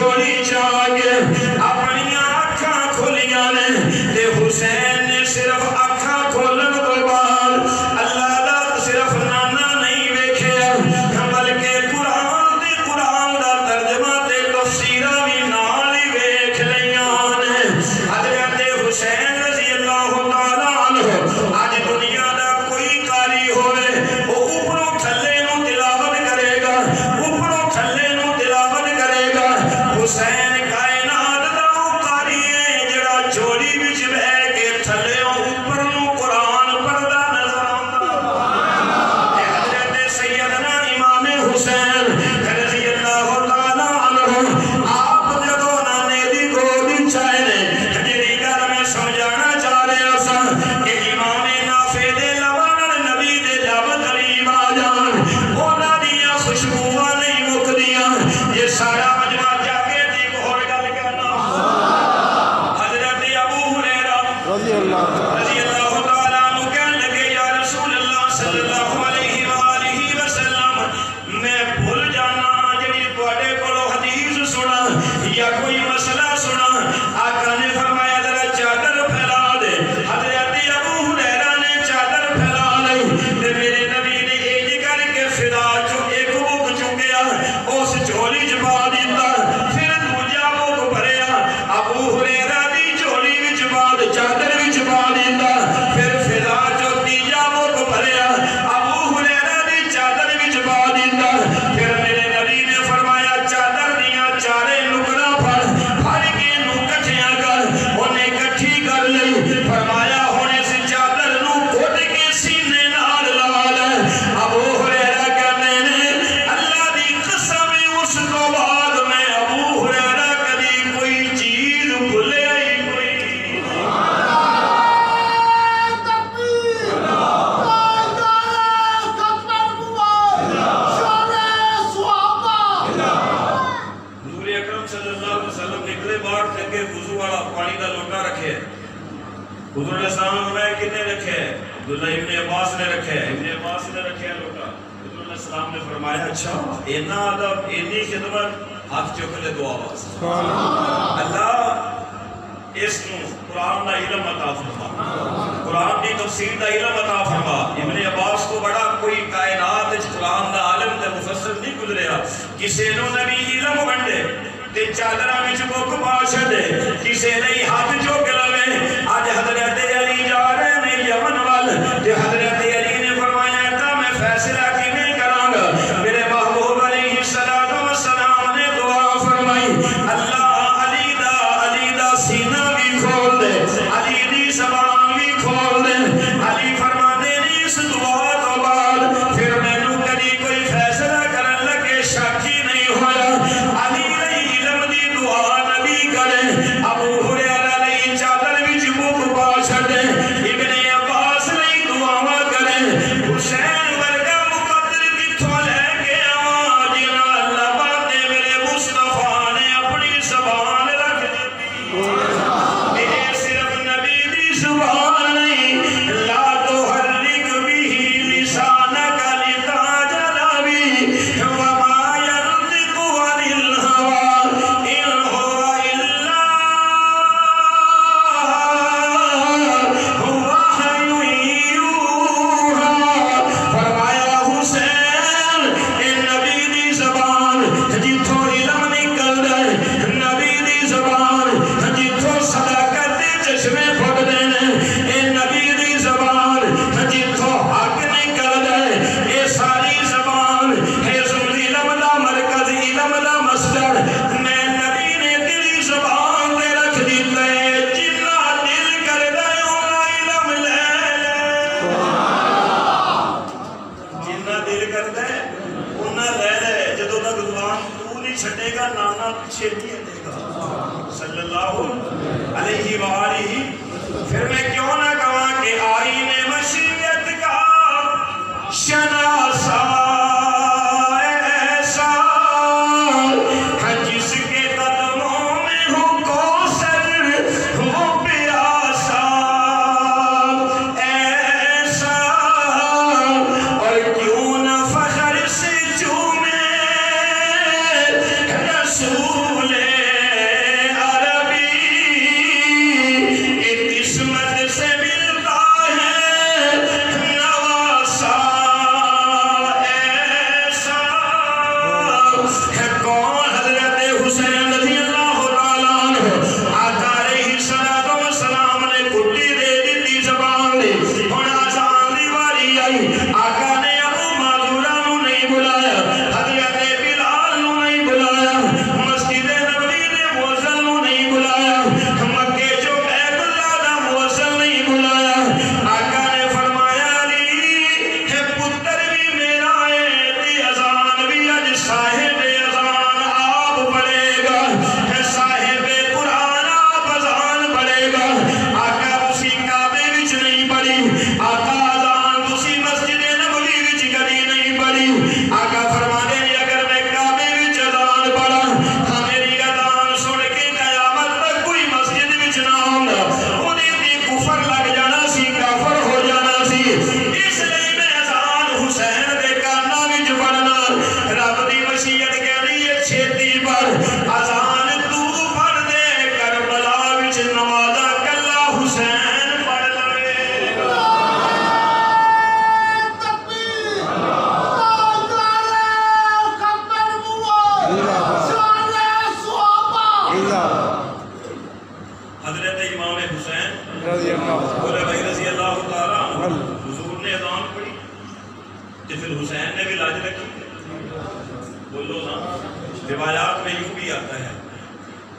S1: جھولی چاگے اپنی آنکھاں کھولیاں نے تے حسین نے صرف آنکھاں کھولن تو بعد اللہ دا صرف نانا نہیں ویکھیا بلکہ قرآن دا ترجمہ تے تفسیرہ بھی نال ہی ویکھ لیاں نے حضرت حسین رضی اللہ تعالیٰ عنہ آج دنیا دا کوئی قاری ہوئے وہ اوپروں تھلے نو تلاوت کرے گا اوپروں تھلے نو تلاوت کرے گا حسین کائنات دا وہ قاری ہے جڑا جھولی وچ بہ کے تھلے اوپر نو قرآن پڑھدا نظر آندا حضرت سیدنا امام حسین رضی اللہ تعالیٰ عنہ آپ جدو نانے دی گود چائے نے جڑی گل میں سمجھانا چاہ رہا سا کہ امام نافع دے لبان نبی دے لب قریب آ جان اونا دیا خوشبوواں نہیں مکدیاں یہ سارا مجمع جا کے ایک اور گل کہنا حضرت ابو ہریرہ
S2: رضی اللہ
S1: تعالیٰ عنہ کہنے لگے یا رسول اللہ صلی اللہ علیہ وآلہ وسلم میں بھول جانا جنہی تواڈے کولوں حدیث سنا یا کوئی مسئلہ سنا آقا نے فرمایا ذرا چادر پھیلا دے حضرت ابو ہریرہ نے چادر پھیلا لی تے میرے نبی نے ایج کر کے فدا چو ایک بک چکیا اس جھولی چ پا دیتا پھر دوجا بک بھریا ابو ہریرہ دی جھولی وچ بعد چادر وچ پا دیتا پھر فدا چو تیجا بک بھریا ابو ہریرہ دی چادر وچ پا دیتا پھر میرے نبی نے فرمایا چادر دیاں چارے نکڑا پھڑ کے نو کٹھیاں کر انہیں کٹھی کر لئی فرمایا ہونے سے چادر نو گھٹ کے سینے نال لا لے ابو ہریرہ کہنے نے اللہ دی قسم اس کو بعد میں ابو ہریرہ کبھی کوئی چیز بھولے ہی کوئی حضور اکرم صلی اللہ علیہ وسلم نکلے باہر تھے وضو والا پانی دا لوٹا رکھے حضور علیہ السلام نے فرمایا کتنے رکھے عبداللہ ابن عباس نے رکھے ابن عباس نے رکھے لوٹا حضور علیہ السلام نے فرمایا اچھا اینا ادب اینی خدمت ہاتھ چوک لے دعا واسطے اللہ اس کو قرآن دا علم عطا فرما قرآن دی تفسیر دا علم عطا فرما ابن عباس کو بڑا کوئی کائنات اس قرآن دا عالم تے مفسر نہیں گزریا کسے نو نبی علم ونڈے تے چادرہ وچ بک پا چھڈے کسے نہیں ہاتھ چوک لوے آج حضرت علی جا رہے نے یمن وال تے حضرت علی نے فرمایا تھا میں فیصلہ کیویں کراں گا میرے محبوب علیہ السلام نے دعا فرمائی اللہ علی دا سینہ بھی کھول دے علی دی زبان بھی کھول دے علی فرماتے نے اس دعا تو بعد پھر مینوں کبھی کوئی فیصلہ کرن لگے شاکی نہیں ہویا علی علم دی دعا نبی کرے ابو ہریرہ علیہ چادر وچ بک پا چھڈے ابن عباس علیہ دعاواں کرے حسین ورگا مقدر کتھوں لے کے آواں جنہاں اللہ پاک نے میرے مصطفیٰ نے اپنی زبان رکھ دی یہ صرف نبی دی زبان نہیں لا تحرک به لسانک لتعجل به وما ينطق عن الهوى إن هو إلا وحی یوحی فرمایا حسین اے نبی دی زبان جتھوں علم نکل دے نبی دی زبان جتھوں صداقت دے چشمے پھٹ دے اے نبی دی زبان جتھوں حق نکل دے اے ساری زبان حزب علم دا مرکز علم دا مصدر میں نبی نے دلی زبان دے رکھ دیتا ہے جنہ دل کر دے اونا علم لے لے جنہ دل کر دے اونا لے لے جدو تک زبان تو نہیں چھٹے گا نانا پیچھے نہیں ہٹے گا صلی اللہ علیہ وآلہ پھر میں کیوں نہ کہاں کہ آئین مشیت کا شناسا ایسا ہے جس کے قدموں میں ہو کوثر وہ پیاسا ایسا اور کیوں نہ فخر سے چومے رسول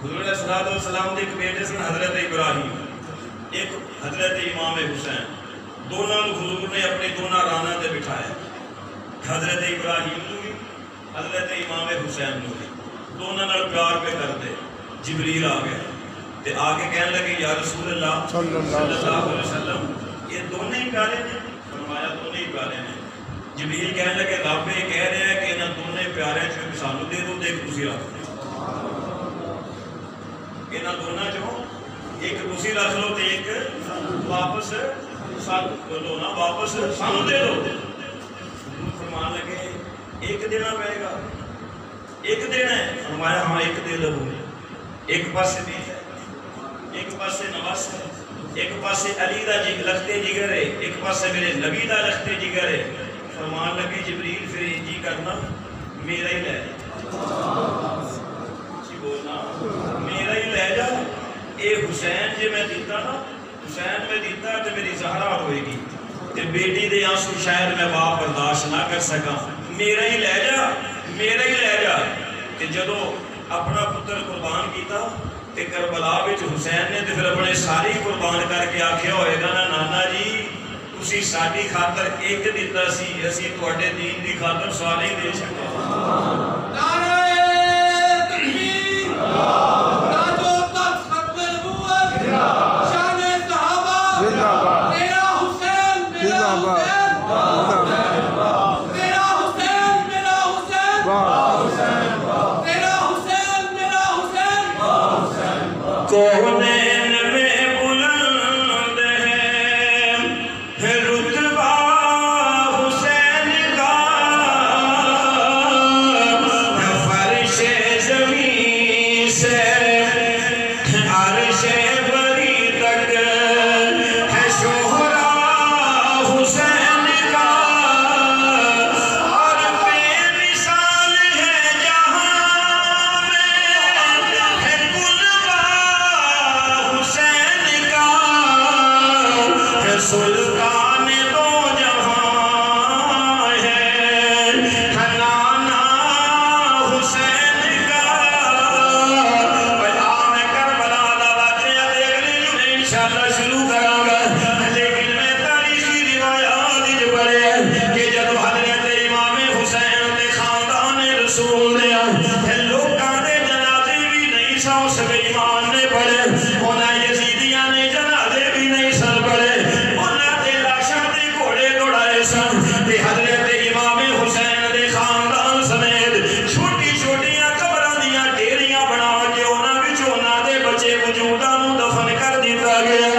S1: حضور علیہ السلام دے ایک بیٹے سن حضرت ابراہیم ایک حضرت امام حسین دونوں حضور نے اپنی دونوں رانا تے بٹھایا حضرت ابراہیم نو بھی حضرت امام حسین نو بھی دونوں نال پیار پہ کرتے جبریل آ گیا تے آگے کہنے لگے یا رسول اللہ صلی اللہ علیہ وسلم یہ دونوں ہی پیارے ہیں فرمایا دونوں ہی پیارے ہیں جبریل کہنے لگے رب یہ کہہ رہے ہیں کہ انہاں دونوں پیارے چوں سانو دے دو تے ایک تسی رکھ دو انہاں دونوں چوں ایک تسی رکھ لو تے ایک واپس ساتھ بولو نا واپس سانو دے دو فرمان لگے ایک دینا پڑے گا ایک دینا ہے فرمایا ہاں ایک دے لو ایک پاسے بھی ہے ایک پاسے نواز ہے ایک پاسے علی دا لختے جگر ہے ایک پاسے میرے نبی دا لختے جگر ہے فرمان لگے جبریل پھر جی کرنا میرا ہی لے جی بولنا میرا ہی لے جا اے حسین جی میں دیتا نا حسین میں دیتا تو میری زہرا ہوئے گی تے بیٹی دے آنسو شاید میں باپ برداشت نہ کر سکا میرا ہی لے جا میرا ہی لے جا کہ جدو اپنا پتر قربان کیتا تے کربلا وچ حسین نے تے پھر اپنے ساری قربان کر کے آکھیا ہوئے گا نا نانا جی تسی ساڈی خاطر ایک دیتا سی اسی تواڈے دین دی خاطر سارے دے سکتے
S3: نعرہ تکبیر تاجو تخت ختم نبوت شان صحابہ میرا حسین میرا حسین میرا حسین میرا حسین میرا حسین میرا حسین
S1: کونین میں بلند ہے رتبہ حسین کا فرش زمین سے عرش بری تک ہے شہرا حسین کا اور بے مثال ہے جہاں میں ہے کلبہ حسین کا ہے سلطان دو جہاں ہے نانا حسین کا بیان کربلا دا واقعہ دیکھ لیجو میں انشاءاللہ شروع کراں گا لیکن میں تاریخی روایات وچ پڑھیا کہ جب حضرت امام حسین دے خاندان رسول دے لوکاں دے جنازے بھی نہیں سا اس ایمان نے پڑھے انہاں یزیدیاں نے جنازے بھی نہیں سن پڑھے انہاں دے لاشاں تے گھوڑے دوڑائے سن تے حضرت امام حسین دے خاندان سمیت چھوٹی چھوٹیاں قبراں دیاں ڈیریاں بنا کے انہاں وچ انہاں دے بچے وجوداں نوں دفن کر دتا گیا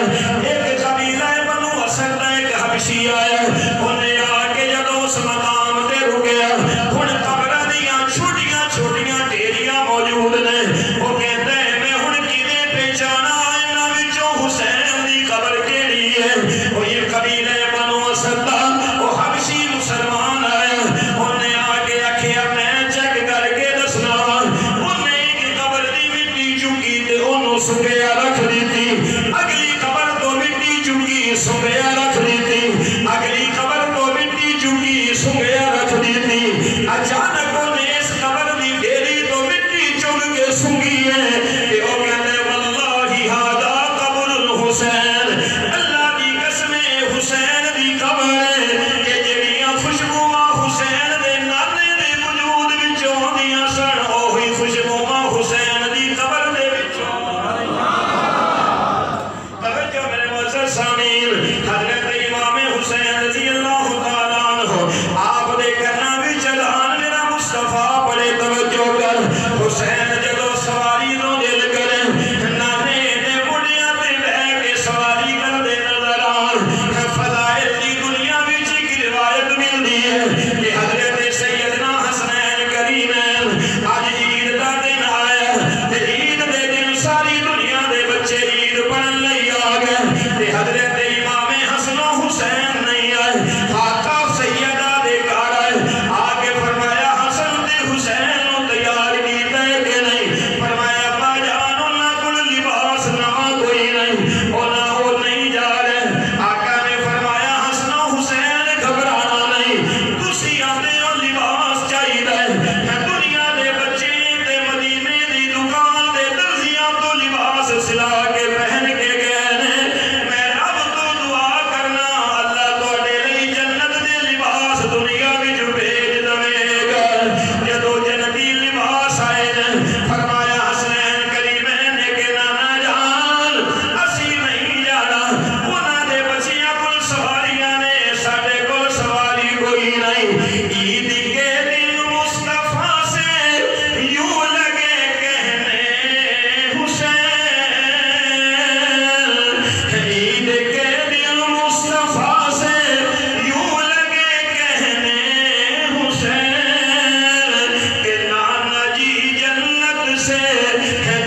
S1: ایک قبیلہ بنو اسد دا ایک حبشی آیا انہیں آ کے جدوں اس مقام تے رکیا ہن قبراں دیاں چھوٹیاں چھوٹیاں ڈیریاں موجود نے وہ کہتے ہیں میں ہن کیویں پہچانا انہاں وچوں حسین دی قبر کیڑی ہے وہ یہ قبیلہ بنو اسد دا وہ حبشی مسلمان آیا انہیں آ کے آکھیا میں چیک کر کے دسنا انہیں ایک قبر دی مٹی چکی تے انہوں سکیا رکھ دیتی اگلی قبر تو مٹی چکی سکیا رکھ دیتی اگلی قبر تو مٹی چکی سکیا رکھ دیتی اچانک انہیں اس قبر دی ڈیری تو مٹی چک کے سنگی ہے کہ وہ کہتے واللہ ہادا قبر الحسین اللہ دی قسم حسین دی قبر ہے کہ جڑیاں خوشبواں حسین دے نانے دے وجود وچوں دیاں سن اوہی خوشبواں حسین دی قبر دے وچوں توجہ میرے معزز سامعین حضرت امام حسین رضی اللہ تعالیٰ عنہ آپ دے کرنا بھی چلان میرا مصطفیٰ بڑے توجہ کر حسین جدو سوال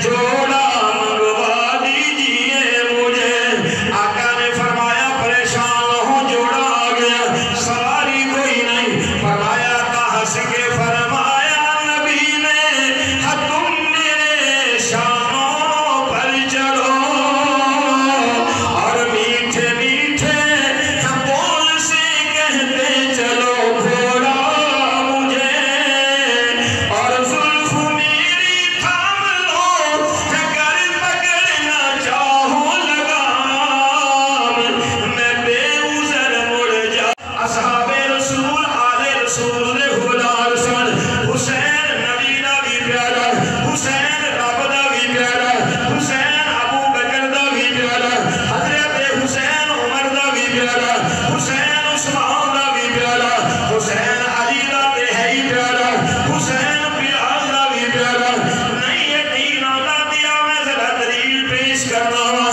S1: جوڑا منگوا دیجئے مجھے۔ آقا نے فرمایا پریشان ہوں، جوڑا آ گیا، سواری کوئی نہیں۔ فرمایا کا ہنس کے فرمایا نبی نے تم میرے شانوں پر چڑھو اور میٹھے میٹھے بول سے کہتے چلو گھوڑا مجھے اور زلف میری تھام لو اگر پکڑنا چاہو لگام میں بے عذر مڑ جا۔ اصحاب رسول آل رسول نے ہولار سن حسین نبی دا بھی پیارا، حسین رب دا بھی پیارا، حسین ابو بکر دا بھی پیارا، حضرت حسین عمر دا بھی پیارا، حسین عثمان دا بھی پیارا، حسین علی دا تے ہے ہی پیارا، حسین بلال دا بھی پیارا۔ نہیں یقین آتا دیا میں ذرا دلیل پیش کرنا ہوا۔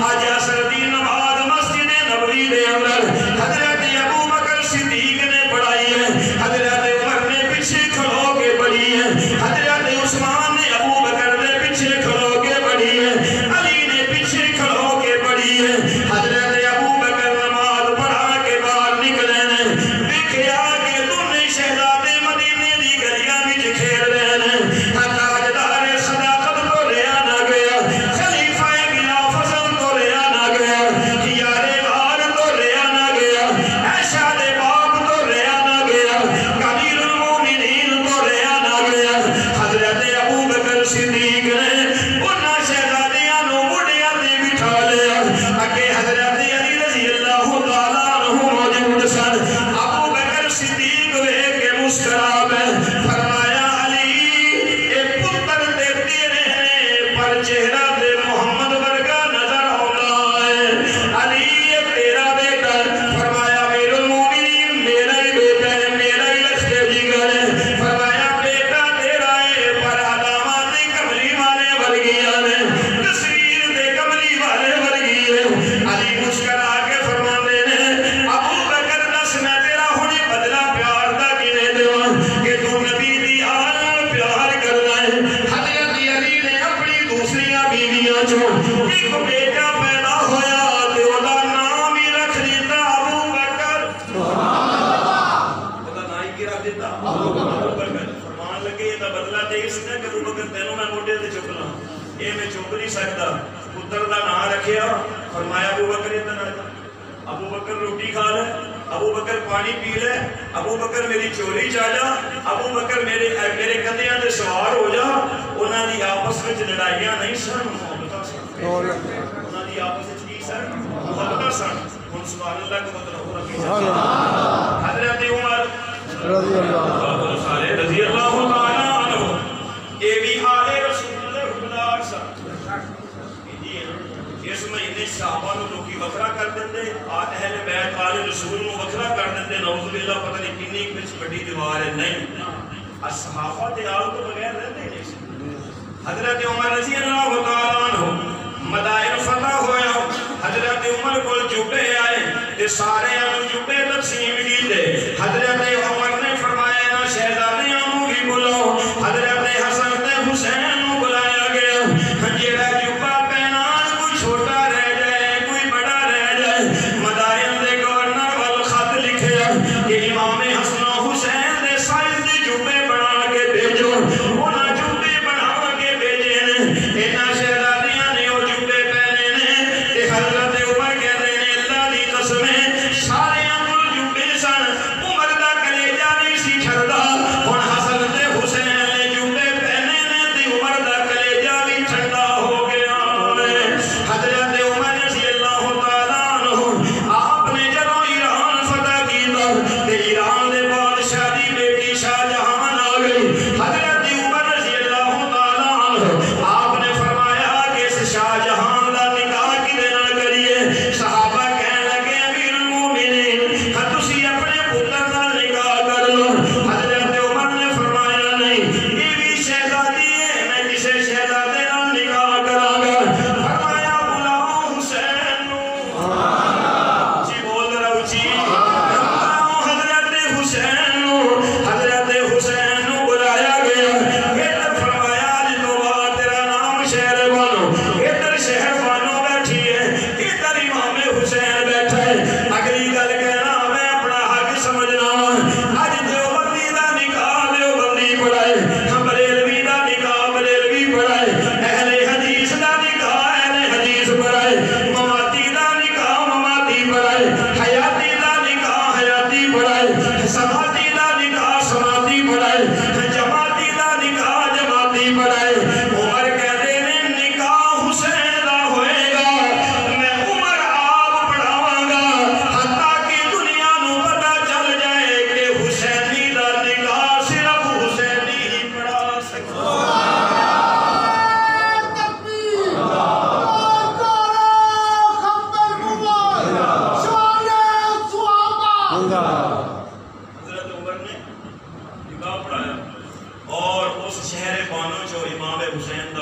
S1: آج عصر دی نماز مسجد نبوی دے اندر حضرت ابو بکر صدیق نے پڑھائی ہے، حضرت عمر نے پیچھے کھڑو کے پڑھی ہے، حضرت عثمان نے ابو بکر نے پیچھے کھڑو کے پڑھی ہے، علی نے پیچھے کھڑو کے پڑھی ہے۔ حضرت ابو بکر نماز پڑھا کے باہر نکلے نے، دیکھیا کہ دونوں شہزادے مدینے دی گلیاں وچ کھیل رہے نے۔ تاجدار صداقت کو لیا نہ گیا، خلیفہ بلا فضل کو لیا نہ گیا، یار غار کو لیا نہ گیا، عائشہ دے باپ کو لیا نہ گیا، امیر المومنین کو لیا نہ گیا۔ حضرت ابو بکر صدیق نے انہاں شہزادیاں نو مڑیاں تے بٹھا لیا، اگے حضرت علی رضی اللہ تعالیٰ عنہ موجود سن۔ ابو بکر صدیق ویکھ کے مسکرا گئے، فرمایا علی اے پتر تے تیرے ہیں پر چہرہ تے محمد ورگا نظر آਉਂਦਾ ہے۔ علی یہ تیرا بیٹا ہے۔ فرمایا امیر المومنین میرا ہی بیٹا ہے، میرا ہی لشکر جگر ہے۔ فرمایا بیٹا تیرا ہے پر علامات کملی والے ورگیاں نے، تصویر تے کملی والے ورگی ہے۔ علی مسکرا کے فرماندے نے ابو بکر دس میں تیرا ہونے بدلہ پیار دا کیویں دیواں کہ تو نبی دی آل نال پیار کرنا ہے۔ حضرت علی نے اپنی دوسریاں بیویاں چوں ایک بیٹا پیدا ہویا تے اودا نام ہی رکھ دیتا ابو بکر۔ اودا نام ہی کی رکھ دیتا ابو بکر۔ فرمان لگے یہ دا بدلہ دے اس نے کہ ابو بکر تینوں میں موڈے تے چک لاں، اے میں چک نہیں سکتا۔ پتر دا نام رکھیا، فرمایا ابو بکر یہ تے ابو بکر روٹی کھا لے، ابو بکر پانی پی لے، ابو بکر میری چوری چا جا، ابو بکر میرے کندھیاں تے سوار ہو جا۔ انہاں دی آپس وچ لڑائیاں نہیں سن، محبتاں سن۔ انہاں دی آپس وچ کی سن؟ محبتاں سن۔ ہن سبحان اللہ کا مطلب ہو رکھی حضرت عمر رضی اللہ تعالیٰ عنہ اے بھی آل رسول دے حکمدار سن۔ اس مہینے صحابہ نو لوکی وکھرا کر دیندے، اہل بیت آل رسول نو وکھرا کر دیندے، نعوذ باللہ پتہ نہیں کنی وچ بڑی دیوار ہے۔ نہیں، صحابہ تے آل تو بغیر رہندے نہیں سی۔ حضرت عمر رضی اللہ تعالیٰ عنہ مدائن فتح ہویا، حضرت عمر کو جبے آئے تے سارے انو جبے تقسیم کیتے۔ حضرت عمر نے فرمایا نا شہزادیاں نو بھی بلاؤ۔ حضرت حسن تے حسین نو بلایا گیا، جیڑا جبا پہنا کوئی چھوٹا رہ جائے کوئی بڑا رہ جائے، مدائن دے گورنر وال خط لکھیا کہ امام حسن و حسین دے سائز دے جبے بنا کے بھیجو۔ انہاں جبے بنا کے بھیجے نے، انہاں شہزادیاں نے وہ جبے پہنے نے تے حضرت عمر کہتے ہیں اللہ دی قسم ہے سارے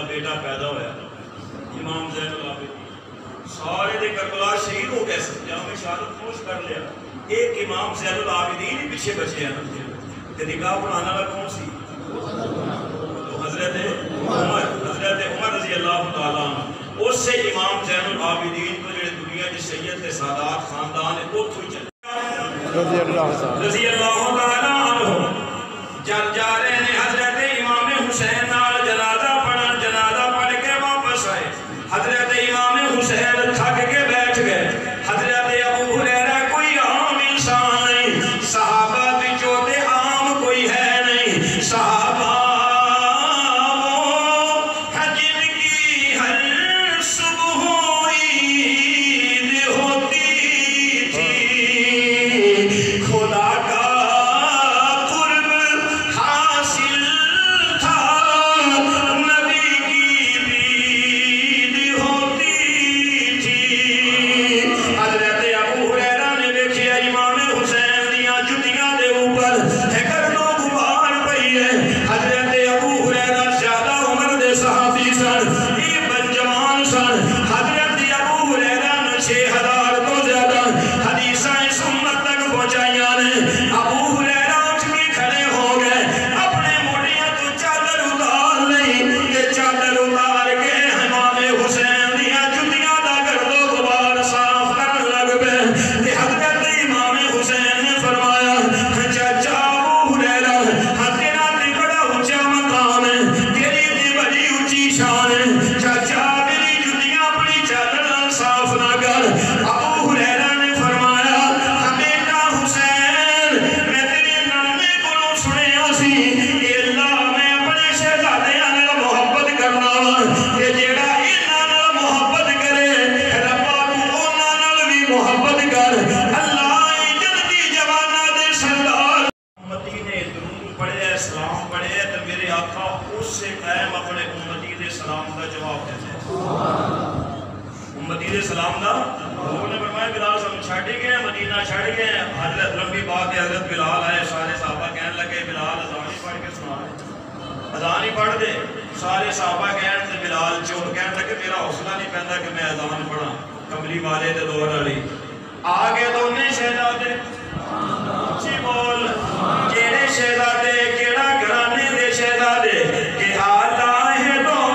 S1: بیٹا پیدا ہوا امام زین العابدین سارے دے کربلا شہید ہو گئے سن جہاں میں شہادت نوش کر لیا ایک امام زین العابدین ہی پیچھے بچے ہیں کہ نکاح پڑھانا والا کون سی تو حضرت عمر رضی اللہ تعالیٰ اس سے امام زین العابدین کو جو دنیا کی سید کے سادات خاندان ہے وہ تھوڑی چلے رضی اللہ تعالیٰ عنہ جب جا رہے ہیں حضرت امام حسین نال جنازہ پڑھ کے واپس آئے حضرت امام حسین تھک کے بیٹھ گئے حضرت ابو ہریرہ کوئی عام انسان نہیں صحابہ بچوں تے عام کوئی ہے نہیں صحابہ جن کی ہر صبح عید ہوتی تھی خدا کا سلام دا حضور نے فرمایا بلال صاحب چھڑ گئے مدینہ چھڑ گئے حضرت لمبی بات ہے حضرت بلال آئے سارے صحابہ کہنے لگے بلال اذان ہی پڑھ کے سنا اذان ہی پڑھ دے سارے صحابہ کہنے تے بلال چوپ کہنے لگے میرا حوصلہ نہیں پہنتا کہ میں اذان پڑھا کملی والے تے دور والی آگے دونوں شہزادے اچھی بول کیڑے شہزادے کیڑا گھرانے دے شہزادے کہ آلہ ہے دو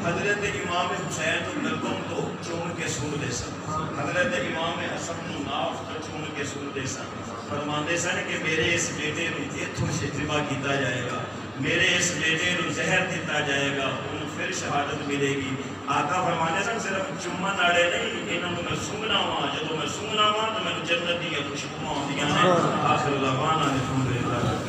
S1: حضرت امام حسین تو ملکم تو چون کے سن دے سن حضرت امام حسن ناف تو چون کے سن دے سن فرماندے سن کہ میرے اس بیٹے نو اتھوں سے ذبح کیتا جائے گا میرے اس بیٹے نو زہر دیتا جائے گا انہوں پھر شہادت ملے گی آقا فرمانے سن صرف چمن آڑے نہیں انہوں میں سنگنا ہوا جب میں سنگنا ہوا تو میں جنت دی خوشبو آندیاں ہیں آخر دعوانا الحمدللہ